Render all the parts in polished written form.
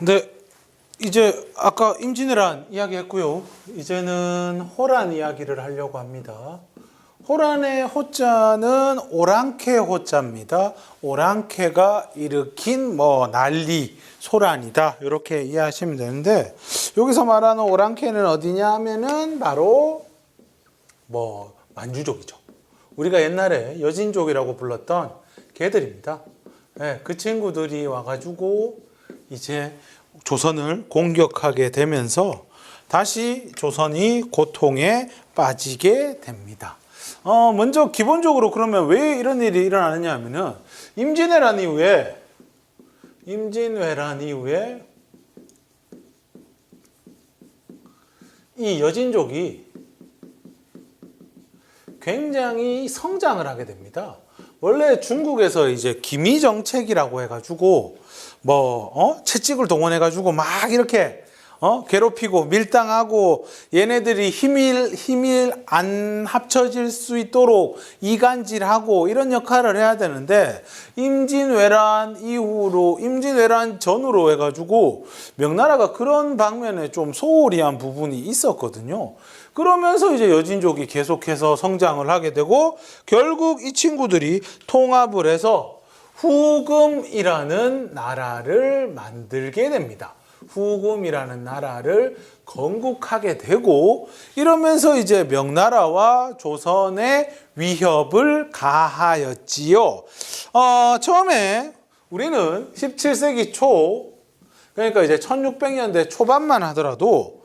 근데 이제 아까 임진왜란 이야기 했고요. 이제는 호란 이야기를 하려고 합니다. 호란의 호자는 오랑캐 호자입니다. 오랑캐가 일으킨 난리, 소란이다. 이렇게 이해하시면 되는데, 여기서 말하는 오랑캐는 어디냐 하면은 바로 만주족이죠. 우리가 옛날에 여진족이라고 불렀던 걔들입니다. 네, 그 친구들이 와가지고 이제 조선을 공격하게 되면서 다시 조선이 고통에 빠지게 됩니다. 먼저 기본적으로 그러면 왜 이런 일이 일어나느냐 하면은 임진왜란 이후에 이 여진족이 굉장히 성장을 하게 됩니다. 원래 중국에서 이제 기미 정책이라고 해가지고 채찍을 동원해가지고 막 이렇게 괴롭히고 밀당하고 얘네들이 힘이 안 합쳐질 수 있도록 이간질하고 이런 역할을 해야 되는데, 임진왜란 전후로 해가지고 명나라가 그런 방면에 좀 소홀히 한 부분이 있었거든요. 그러면서 이제 여진족이 계속해서 성장을 하게 되고, 결국 이 친구들이 통합을 해서 후금이라는 나라를 만들게 됩니다. 후금이라는 나라를 건국하게 되고, 이러면서 이제 명나라와 조선의 위협을 가하였지요. 처음에 우리는 17세기 초, 그러니까 이제 1600년대 초반만 하더라도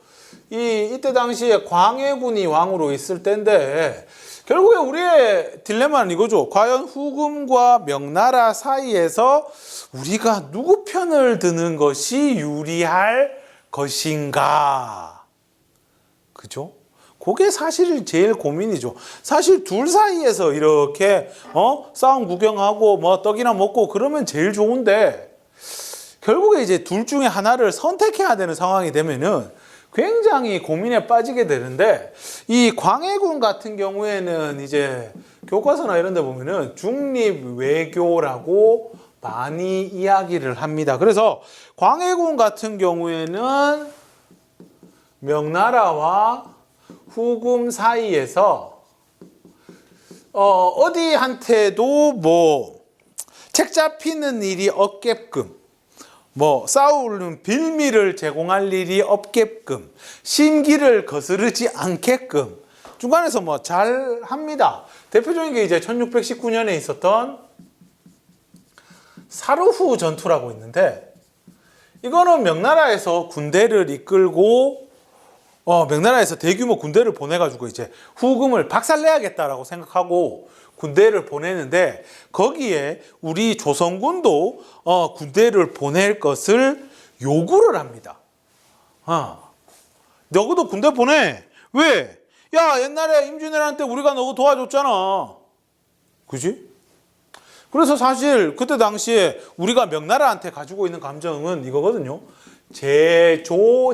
이때 당시에 광해군이 왕으로 있을 때인데, 결국에 우리의 딜레마는 이거죠. 과연 후금과 명나라 사이에서 우리가 누구 편을 드는 것이 유리할 것인가? 그죠? 그게 사실 제일 고민이죠. 사실 둘 사이에서 이렇게 싸움 구경하고 떡이나 먹고 그러면 제일 좋은데, 결국에 이제 둘 중에 하나를 선택해야 되는 상황이 되면은 굉장히 고민에 빠지게 되는데, 이 광해군 같은 경우에는 이제 교과서나 이런 데 보면은 중립 외교라고 많이 이야기를 합니다. 그래서 광해군 같은 경우에는 명나라와 후금 사이에서 어디한테도 책 잡히는 일이 없게끔, 싸우는 빌미를 제공할 일이 없게끔, 심기를 거스르지 않게끔 중간에서 잘 합니다. 대표적인 게 이제 1619년에 있었던 사르후 전투라고 있는데, 이거는 명나라에서 군대를 이끌고 명나라에서 대규모 군대를 보내가지고 이제 후금을 박살내야겠다라고 생각하고 군대를 보내는데, 거기에 우리 조선군도 군대를 보낼 것을 요구를 합니다. 너도 군대 보내. 왜? 야, 옛날에 임진왜란 때 우리가 너고 도와줬잖아. 그지? 그래서 사실 그때 당시에 우리가 명나라한테 가지고 있는 감정은 이거거든요. 제조지은,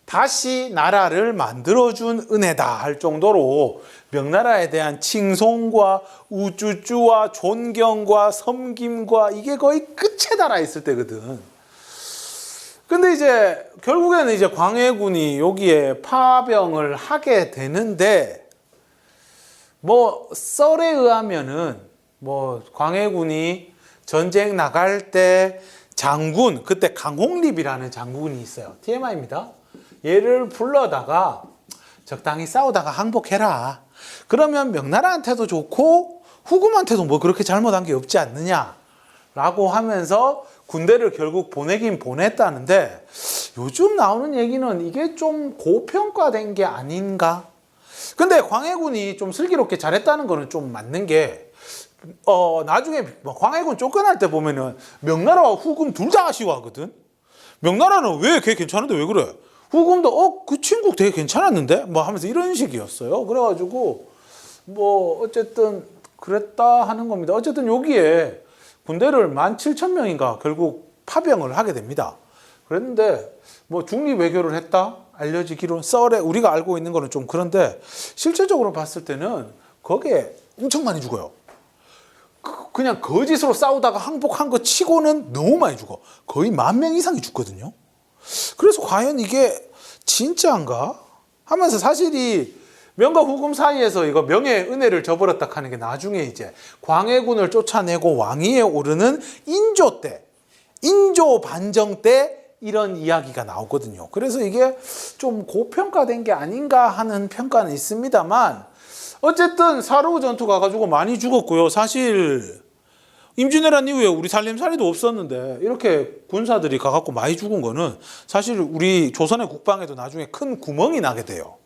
다시 나라를 만들어준 은혜다 할 정도로 명나라에 대한 칭송과 우쭈쭈와 존경과 섬김과 이게 거의 끝에 달아 있을 때거든. 근데 이제 결국에는 이제 광해군이 여기에 파병을 하게 되는데, 썰에 의하면은 광해군이 전쟁 나갈 때 장군, 그때 강홍립이라는 장군이 있어요. TMI입니다. 얘를 불러다가 적당히 싸우다가 항복해라. 그러면 명나라한테도 좋고 후금한테도 그렇게 잘못한 게 없지 않느냐 라고 하면서 군대를 결국 보내긴 보냈다는데, 요즘 나오는 얘기는 이게 좀 고평가된 게 아닌가? 근데 광해군이 좀 슬기롭게 잘했다는 거는 좀 맞는 게, 나중에 광해군 쫓겨날 때 보면은 명나라와 후금 둘 다 아쉬워하거든. 명나라는 왜 걔 괜찮은데 왜 그래? 후금도 그 친구 되게 괜찮았는데 하면서 이런 식이었어요. 그래가지고 어쨌든 그랬다 하는 겁니다. 어쨌든 여기에 군대를 17,000명인가 결국 파병을 하게 됩니다. 그랬는데 중립 외교를 했다 알려지기로는 썰에 우리가 알고 있는 거는 좀 그런데, 실제적으로 봤을 때는 거기에 엄청 많이 죽어요. 그냥 거짓으로 싸우다가 항복한 거 치고는 너무 많이 죽어. 거의 10,000명 이상이 죽거든요. 그래서 과연 이게 진짜인가 하면서 사실 이 명과 후금 사이에서 이거 명예의 은혜를 저버렸다 하는 게 나중에 이제 광해군을 쫓아내고 왕위에 오르는 인조 때, 인조 반정 때 이런 이야기가 나오거든요. 그래서 이게 좀 고평가된 게 아닌가 하는 평가는 있습니다만 어쨌든 사르우 전투 가가지고 많이 죽었고요. 사실 임진왜란 이후에 우리 살림살이도 없었는데 이렇게 군사들이 가갖고 많이 죽은 거는 사실 우리 조선의 국방에도 나중에 큰 구멍이 나게 돼요.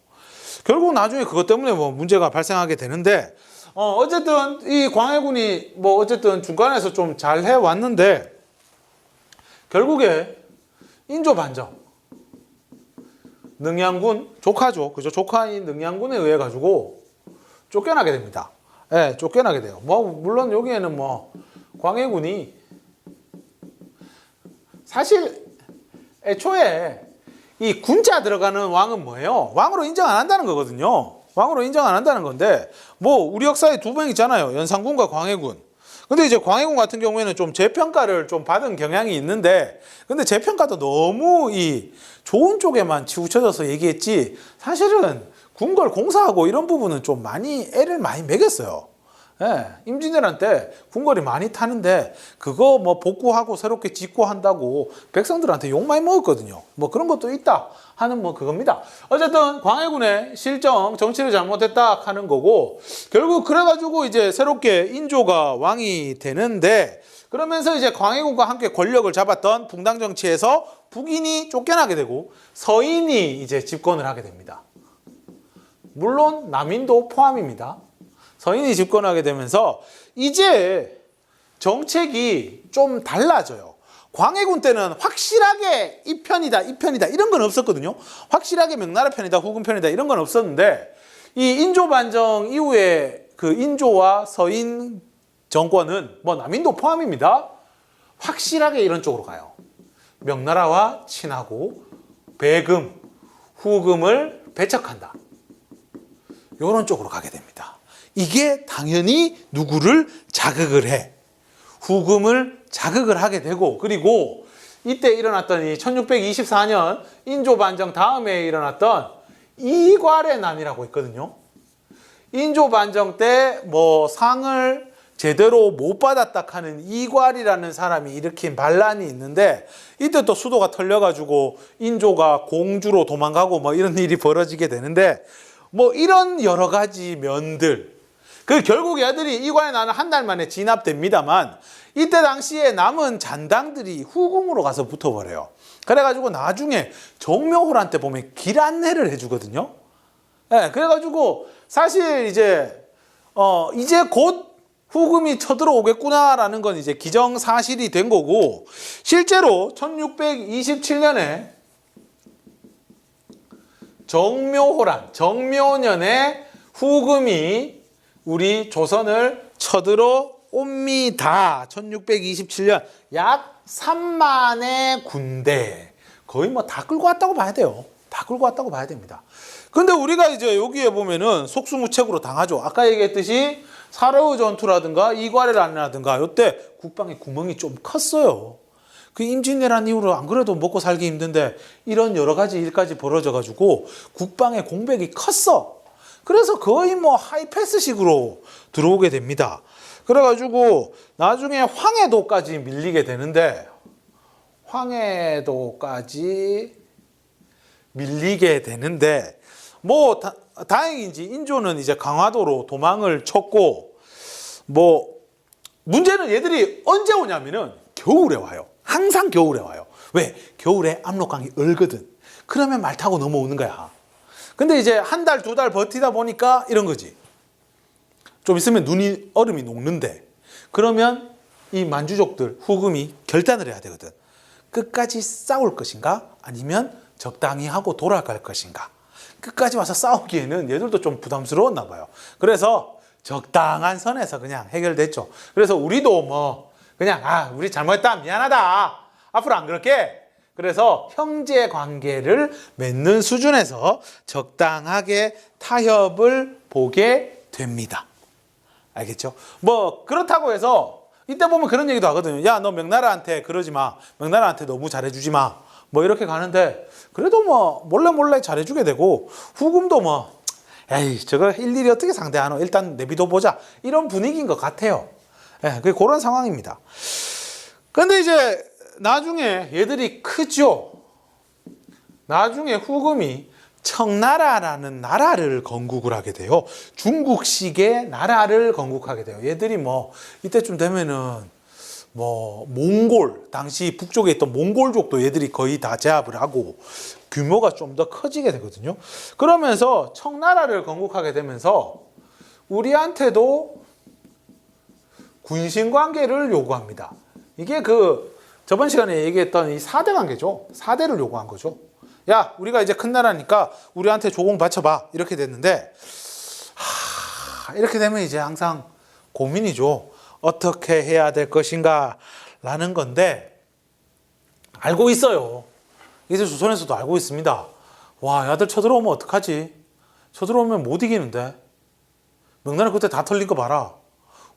결국 나중에 그것 때문에 뭐 문제가 발생하게 되는데 어쨌든 이 광해군이 뭐 어쨌든 중간에서 좀 잘 해왔는데 결국에 인조 반정 능양군 조카죠. 그죠? 조카인 능양군에 의해 가지고 쫓겨나게 됩니다. 예, 쫓겨나게 돼요. 뭐 물론 여기에는 뭐 광해군이 사실 애초에 이 군자 들어가는 왕은 뭐예요? 왕으로 인정 안 한다는 거거든요. 왕으로 인정 안 한다는 건데 뭐 우리 역사에 두 명 있잖아요. 연산군과 광해군. 근데 이제 광해군 같은 경우에는 좀 재평가를 좀 받은 경향이 있는데 근데 재평가도 너무 이 좋은 쪽에만 치우쳐져서 얘기했지 사실은 궁궐 공사하고 이런 부분은 좀 많이 애를 많이 먹였어요. 예, 임진왜란 때 궁궐이 많이 타는데 그거 뭐 복구하고 새롭게 짓고 한다고 백성들한테 욕 많이 먹었거든요. 뭐 그런 것도 있다 하는 뭐 그겁니다. 어쨌든 광해군의 실정 정치를 잘못했다 하는 거고 결국 그래가지고 이제 새롭게 인조가 왕이 되는데 그러면서 이제 광해군과 함께 권력을 잡았던 붕당 정치에서 북인이 쫓겨나게 되고 서인이 이제 집권을 하게 됩니다. 물론 남인도 포함입니다. 서인이 집권하게 되면서 이제 정책이 좀 달라져요. 광해군 때는 확실하게 이 편이다, 이 편이다 이런 건 없었거든요. 확실하게 명나라 편이다, 후금 편이다 이런 건 없었는데 이 인조 반정 이후에 그 인조와 서인 정권은 뭐 남인도 포함입니다. 확실하게 이런 쪽으로 가요. 명나라와 친하고 배금, 후금을 배척한다. 이런 쪽으로 가게 됩니다. 이게 당연히 누구를 자극을 해. 후금을 자극을 하게 되고 그리고 이때 일어났던 이 1624년 인조 반정 다음에 일어났던 이괄의 난이라고 있거든요. 인조 반정 때 뭐 상을 제대로 못 받았다 하는 이괄이라는 사람이 일으킨 반란이 있는데 이때 또 수도가 털려가지고 인조가 공주로 도망가고 뭐 이런 일이 벌어지게 되는데 뭐 이런 여러 가지 면들 그 결국 얘들이 이괄의 난은 한 달 만에 진압됩니다만 이때 당시에 남은 잔당들이 후금으로 가서 붙어버려요. 그래가지고 나중에 정묘호란때 보면 길 안내를 해주거든요. 네, 그래가지고 사실 이제 곧 후금이 쳐들어오겠구나라는 건 이제 기정사실이 된 거고 실제로 1627년에 정묘호란, 정묘년에 후금이 우리 조선을 쳐들어옵니다. 1627년 약 3만의 군대 거의 뭐 다 끌고 왔다고 봐야 돼요. 다 끌고 왔다고 봐야 됩니다. 근데 우리가 이제 여기에 보면은 속수무책으로 당하죠. 아까 얘기했듯이 사르우 전투라든가 이괄의 난이라든가 이때 국방의 구멍이 좀 컸어요. 그 임진왜란 이후로 안 그래도 먹고 살기 힘든데 이런 여러 가지 일까지 벌어져가지고 국방의 공백이 컸어. 그래서 거의 뭐 하이패스식으로 들어오게 됩니다. 그래가지고 나중에 황해도까지 밀리게 되는데 뭐 다행인지 인조는 이제 강화도로 도망을 쳤고 뭐 문제는 얘들이 언제 오냐면은 겨울에 와요. 항상 겨울에 와요. 왜? 겨울에 압록강이 얼거든. 그러면 말 타고 넘어오는 거야. 근데 이제 한 달, 두 달 버티다 보니까 이런 거지. 좀 있으면 얼음이 녹는데 그러면 이 만주족들, 후금이 결단을 해야 되거든. 끝까지 싸울 것인가? 아니면 적당히 하고 돌아갈 것인가? 끝까지 와서 싸우기에는 얘들도 좀 부담스러웠나 봐요. 그래서 적당한 선에서 그냥 해결됐죠. 그래서 우리도 뭐 그냥 우리 잘못했다 미안하다 앞으로 안 그럴게. 그래서 형제 관계를 맺는 수준에서 적당하게 타협을 보게 됩니다. 알겠죠? 뭐 그렇다고 해서 이때 보면 그런 얘기도 하거든요. 야, 너 명나라한테 그러지 마. 명나라한테 너무 잘해주지 마. 뭐 이렇게 가는데 그래도 뭐 몰래 잘해주게 되고 후금도 뭐 에이 저거 일일이 어떻게 상대하노? 일단 내비둬 보자. 이런 분위기인 것 같아요. 예, 그런 상황입니다. 근데 이제 나중에 얘들이 크죠. 나중에 후금이 청나라라는 나라를 건국을 하게 돼요. 중국식의 나라를 건국하게 돼요. 얘들이 뭐 이때쯤 되면은 뭐 몽골, 당시 북쪽에 있던 몽골족도 얘들이 거의 다 제압을 하고 규모가 좀 더 커지게 되거든요. 그러면서 청나라를 건국하게 되면서 우리한테도 군신 관계를 요구합니다. 이게 저번 시간에 얘기했던 이 4대 관계죠. 4대를 요구한 거죠. 야, 우리가 이제 큰 나라니까 우리한테 조공 바쳐봐. 이렇게 됐는데, 이렇게 되면 이제 항상 고민이죠. 어떻게 해야 될 것인가 라는 건데, 알고 있어요. 이제 조선에서도 알고 있습니다. 와, 야들 쳐들어오면 어떡하지? 쳐들어오면 못 이기는데. 명나라 그때 다 털린 거 봐라.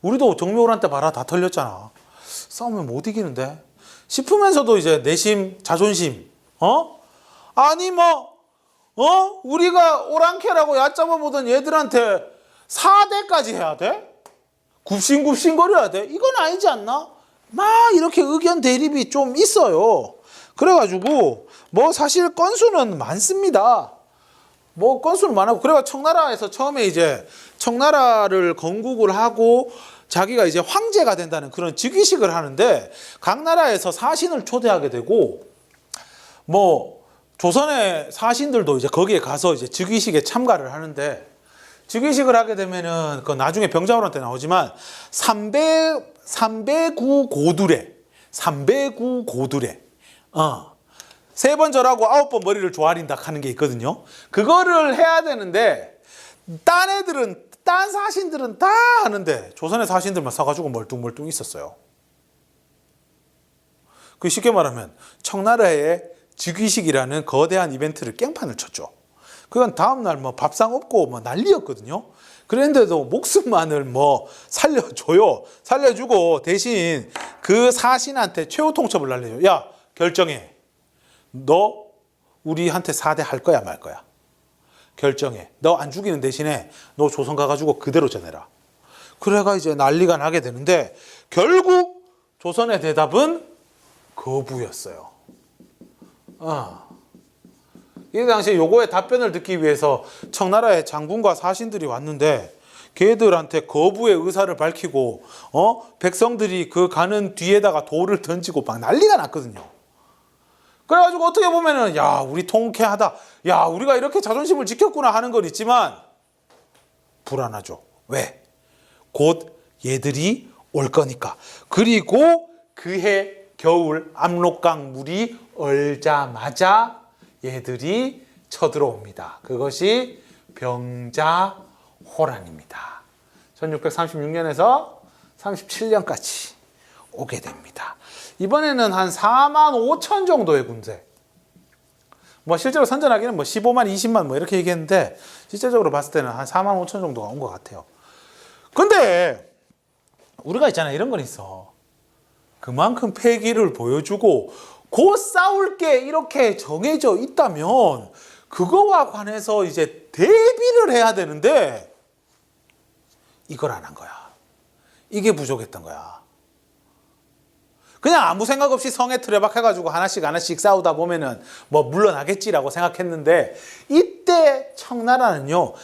우리도 정묘호란 때 봐라. 다 털렸잖아. 싸우면 못 이기는데. 싶으면서도 이제 내심, 자존심, 아니 우리가 오랑캐라고 얕잡아 보던 얘들한테 4대까지 해야 돼? 굽신굽신 거려야 돼? 이건 아니지 않나? 막 이렇게 의견 대립이 좀 있어요. 그래가지고 뭐 사실 건수는 많습니다. 뭐 건수는 많고 그래가 청나라에서 처음에 이제 청나라를 건국을 하고 자기가 이제 황제가 된다는 그런 즉위식을 하는데 각 나라에서 사신을 초대하게 되고 뭐 조선의 사신들도 이제 거기에 가서 이제 즉위식에 참가를 하는데 즉위식을 하게 되면은 그 나중에 병자호란 때 나오지만 삼배구 고두례 3번 절하고 9번 머리를 조아린다 하는 게 있거든요. 그거를 해야 되는데 딴 사신들은 다 하는데 조선의 사신들만 서가지고 멀뚱멀뚱 있었어요. 그 쉽게 말하면 청나라의 즉위식이라는 거대한 이벤트를 깽판을 쳤죠. 그건 다음날 뭐 밥상 없고 뭐 난리였거든요. 그런데도 목숨만을 뭐 살려주고 대신 그 사신한테 최후 통첩을 날려요. 야, 결정해. 너 우리한테 4대 할 거야 말 거야. 결정해. 너 안 죽이는 대신에 너 조선 가가지고 그대로 전해라. 그래가 이제 난리가 나게 되는데 결국 조선의 대답은 거부였어요. 이 당시에 요거에 답변을 듣기 위해서 청나라의 장군과 사신들이 왔는데 걔들한테 거부의 의사를 밝히고 백성들이 그 가는 뒤에다가 돌을 던지고 막 난리가 났거든요. 그래가지고 어떻게 보면은 야 우리 통쾌하다. 야 우리가 이렇게 자존심을 지켰구나 하는 건 있지만 불안하죠. 왜? 곧 얘들이 올 거니까. 그리고 그해 겨울 압록강 물이 얼자마자 얘들이 쳐들어옵니다. 그것이 병자호란입니다. 1636년에서 37년까지 오게 됩니다. 이번에는 한 4만 5천 정도의 군대. 뭐 실제로 선전하기는 뭐 15만, 20만 뭐 이렇게 얘기했는데 실제적으로 봤을 때는 한 4만 5천 정도가 온 것 같아요. 근데 우리가 있잖아요. 이런 건 있어. 그만큼 패기를 보여주고 곧 싸울 게 이렇게 정해져 있다면 그거와 관해서 이제 대비를 해야 되는데 이걸 안 한 거야. 이게 부족했던 거야. 그냥 아무 생각 없이 성에 들여박혀가지고 하나씩 싸우다 보면은 뭐 물러나겠지라고 생각했는데 이때 청나라는요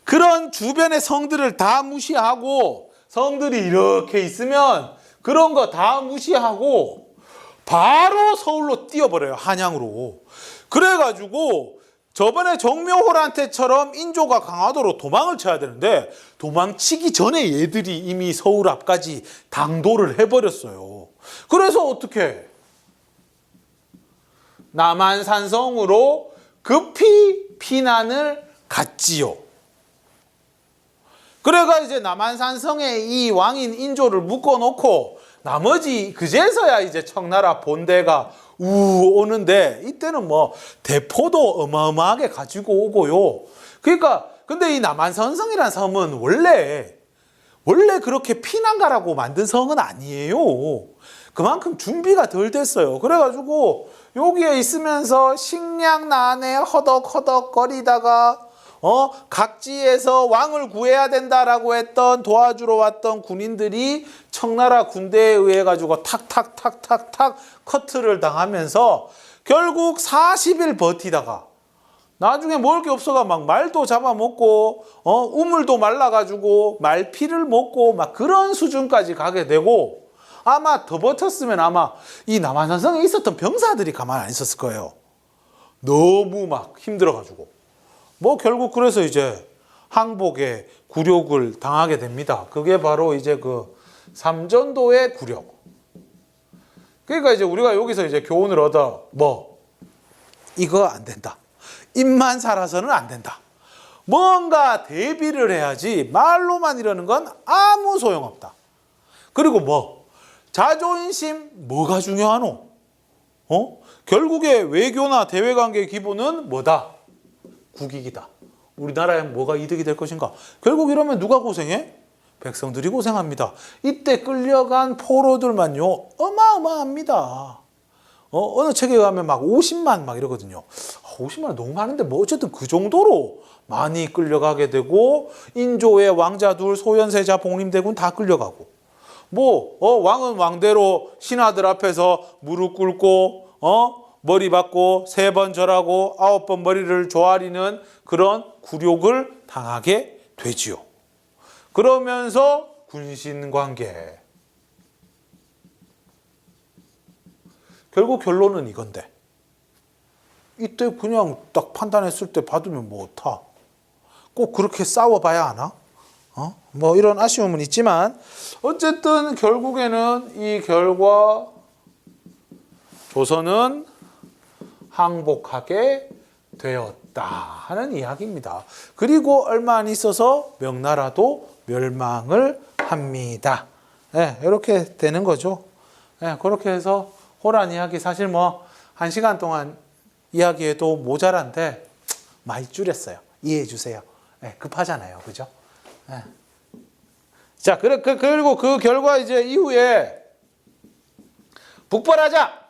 그런 주변의 성들을 다 무시하고 성들이 이렇게 있으면 그런 거 다 무시하고 바로 서울로 뛰어버려요. 한양으로. 그래가지고 저번에 정묘호란테처럼 인조가 강화도로 도망을 쳐야 되는데 도망치기 전에 얘들이 이미 서울 앞까지 당도를 해버렸어요. 그래서 어떻게 남한산성으로 급히 피난을 갔지요. 그래가 이제 남한산성에 이 왕인 인조를 묶어놓고 나머지 그제서야 이제 청나라 본대가 오는데 이때는 뭐 대포도 어마어마하게 가지고 오고요. 그러니까 근데 이 남한산성이라는 섬은 원래 원래 그렇게 피난가라고 만든 성은 아니에요. 그만큼 준비가 덜 됐어요. 그래가지고 여기에 있으면서 식량난에 허덕허덕 거리다가 각지에서 왕을 구해야 된다라고 했던 도와주러 왔던 군인들이 청나라 군대에 의해 가지고 탁탁탁탁탁 커트를 당하면서 결국 40일 버티다가 나중에 먹을 게 없어가 막 말도 잡아먹고 우물도 말라가지고 말피를 먹고 막 그런 수준까지 가게 되고, 아마 더 버텼으면 아마 이 남한산성에 있었던 병사들이 가만 안 있었을 거예요. 너무 막 힘들어가지고 뭐 결국 그래서 이제 항복에 굴욕을 당하게 됩니다. 그게 바로 이제 그 삼전도의 굴욕. 그러니까 이제 우리가 여기서 이제 교훈을 얻어 이거 안 된다. 입만 살아서는 안 된다. 뭔가 대비를 해야지 말로만 이러는 건 아무 소용없다. 그리고 자존심 뭐가 중요하노? 결국에 외교나 대외관계의 기본은 뭐다? 국익이다. 우리나라에 뭐가 이득이 될 것인가? 결국 이러면 누가 고생해? 백성들이 고생합니다. 이때 끌려간 포로들만요 어마어마합니다. 어느 책에 가면 막 50만 막 이러거든요. 50만 너무 많은데 어쨌든 그 정도로 많이 끌려가게 되고, 인조의 왕자둘, 소현세자, 복림대군 다 끌려가고, 왕은 왕대로 신하들 앞에서 무릎 꿇고 머리 받고 3번 절하고 9번 머리를 조아리는 그런 굴욕을 당하게 되지요. 그러면서 군신관계. 결국 결론은 이건데, 이때 그냥 딱 판단했을 때 받으면 어떡하? 꼭 그렇게 싸워봐야 하나? 이런 아쉬움은 있지만 어쨌든 결국에는 이 결과 조선은 항복하게 되었다 하는 이야기입니다. 그리고 얼마 안 있어서 명나라도 멸망을 합니다. 이렇게 되는 거죠. 그렇게 해서 호란 이야기 사실 1시간 동안 이야기해도 모자란데 많이 줄였어요. 이해해 주세요. 급하잖아요. 그죠? 자, 그리고 그 결과 이제 이후에 북벌하자.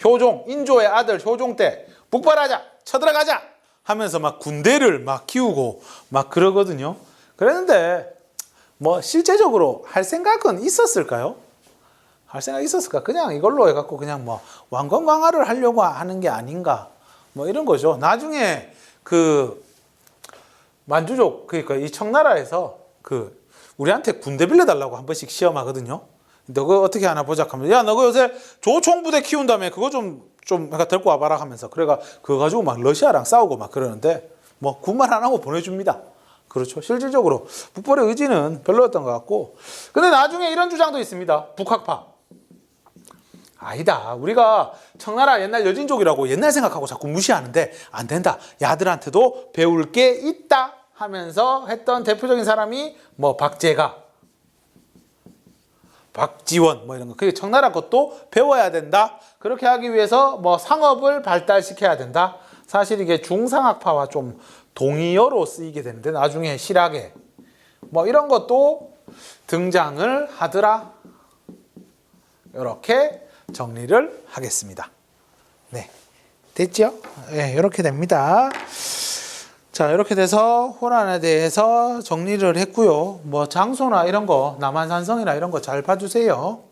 효종, 인조의 아들 효종 때 북벌하자, 쳐들어가자 하면서 막 군대를 막 키우고 막 그러거든요. 그랬는데 실제적으로 할 생각은 있었을까요? 할 생각 있었을까? 그냥 이걸로 해갖고 그냥 왕권 강화를 하려고 하는 게 아닌가? 이런 거죠. 나중에 그 만주족, 그러니까 이 청나라에서 우리한테 군대 빌려달라고 한 번씩 시험하거든요. 너가 어떻게 하나 보자 하면, 야, 너가 요새 조총부대 키운다며 그거 좀 데리고 와봐라 하면서, 그래가 그거 가지고 막 러시아랑 싸우고 막 그러는데 군말 안 하고 보내줍니다. 그렇죠. 실질적으로 북벌의 의지는 별로였던 것 같고. 근데 나중에 이런 주장도 있습니다. 북학파. 아니다. 우리가 청나라 옛날 여진족이라고 옛날 생각하고 자꾸 무시하는데 안 된다. 야들한테도 배울 게 있다 하면서 했던 대표적인 사람이 박제가, 박지원 이런 거. 그게 청나라 것도 배워야 된다. 그렇게 하기 위해서 상업을 발달시켜야 된다. 사실 이게 중상학파와 좀 동의어로 쓰이게 되는데 나중에 실학에 이런 것도 등장을 하더라. 이렇게 정리를 하겠습니다. 네, 됐죠? 이렇게 됩니다. 자, 이렇게 돼서 호란에 대해서 정리를 했고요. 장소나 이런 거, 남한산성이나 이런 거 잘 봐주세요.